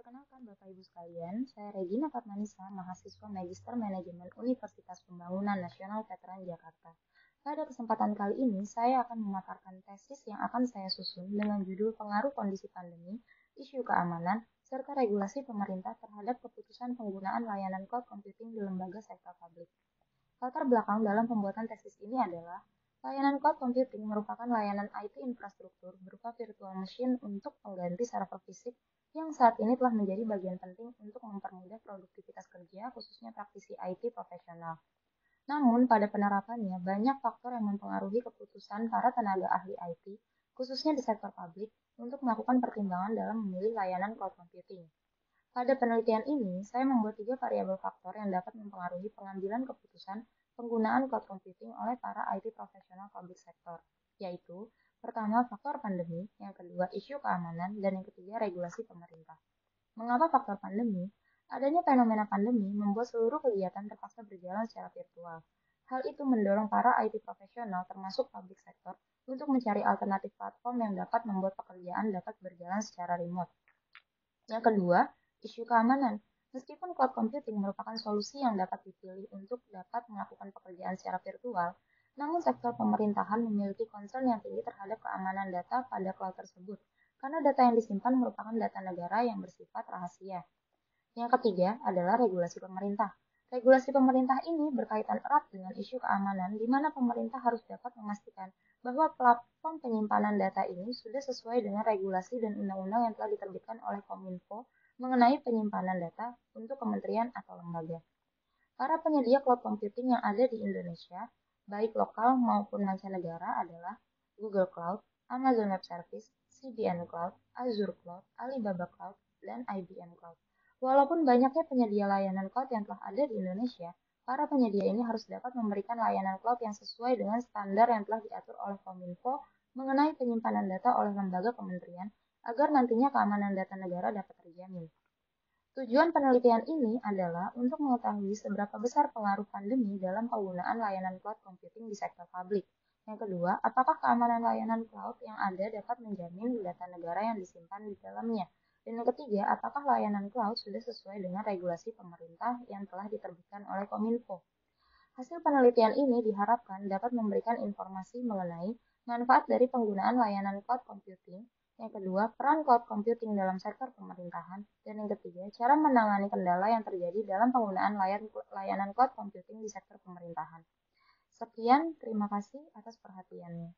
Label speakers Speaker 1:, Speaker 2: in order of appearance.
Speaker 1: Perkenalkan Bapak Ibu sekalian, saya Regina Fatmanisa, mahasiswa Magister Manajemen Universitas Pembangunan Nasional Veteran Jakarta. Pada kesempatan kali ini, saya akan memaparkan tesis yang akan saya susun dengan judul Pengaruh Kondisi Pandemi, Isu Keamanan, serta Regulasi Pemerintah terhadap Keputusan Penggunaan Layanan Cloud Computing di Lembaga Sektor Publik. Latar belakang dalam pembuatan tesis ini adalah layanan cloud computing merupakan layanan IT infrastruktur berupa virtual machine untuk pengganti server fisik yang saat ini telah menjadi bagian penting untuk mempermudah produktivitas kerja, khususnya praktisi IT profesional. Namun, pada penerapannya, banyak faktor yang mempengaruhi keputusan para tenaga ahli IT, khususnya di sektor publik, untuk melakukan pertimbangan dalam memilih layanan cloud computing. Pada penelitian ini, saya membuat 3 variabel faktor yang dapat mempengaruhi pengambilan keputusan penggunaan cloud computing oleh para IT profesional public sector, yaitu pertama faktor pandemi, yang kedua isu keamanan, dan yang ketiga regulasi pemerintah. Mengapa faktor pandemi? Adanya fenomena pandemi membuat seluruh kegiatan terpaksa berjalan secara virtual. Hal itu mendorong para IT profesional termasuk public sector untuk mencari alternatif platform yang dapat membuat pekerjaan dapat berjalan secara remote. Yang kedua, isu keamanan. Meskipun cloud computing merupakan solusi yang dapat dipilih untuk dapat melakukan pekerjaan secara virtual, namun sektor pemerintahan memiliki concern yang tinggi terhadap keamanan data pada cloud tersebut, karena data yang disimpan merupakan data negara yang bersifat rahasia. Yang ketiga adalah regulasi pemerintah. Regulasi pemerintah ini berkaitan erat dengan isu keamanan, di mana pemerintah harus dapat memastikan bahwa platform penyimpanan data ini sudah sesuai dengan regulasi dan undang-undang yang telah diterbitkan oleh Kominfo mengenai penyimpanan data untuk kementerian atau lembaga. Para penyedia cloud computing yang ada di Indonesia, baik lokal maupun mancanegara adalah Google Cloud, Amazon Web Service, CDN Cloud, Azure Cloud, Alibaba Cloud, dan IBM Cloud. Walaupun banyaknya penyedia layanan cloud yang telah ada di Indonesia, para penyedia ini harus dapat memberikan layanan cloud yang sesuai dengan standar yang telah diatur oleh Kominfo mengenai penyimpanan data oleh lembaga kementerian agar nantinya keamanan data negara dapat terjamin. Tujuan penelitian ini adalah untuk mengetahui seberapa besar pengaruh pandemi dalam penggunaan layanan cloud computing di sektor publik. Yang kedua, apakah keamanan layanan cloud yang ada dapat menjamin data negara yang disimpan di dalamnya? Dan yang ketiga, apakah layanan cloud sudah sesuai dengan regulasi pemerintah yang telah diterbitkan oleh Kominfo? Hasil penelitian ini diharapkan dapat memberikan informasi mengenai manfaat dari penggunaan layanan cloud computing, yang kedua, peran cloud computing dalam sektor pemerintahan, dan yang ketiga, cara menangani kendala yang terjadi dalam penggunaan layanan cloud computing di sektor pemerintahan. Sekian, terima kasih atas perhatiannya.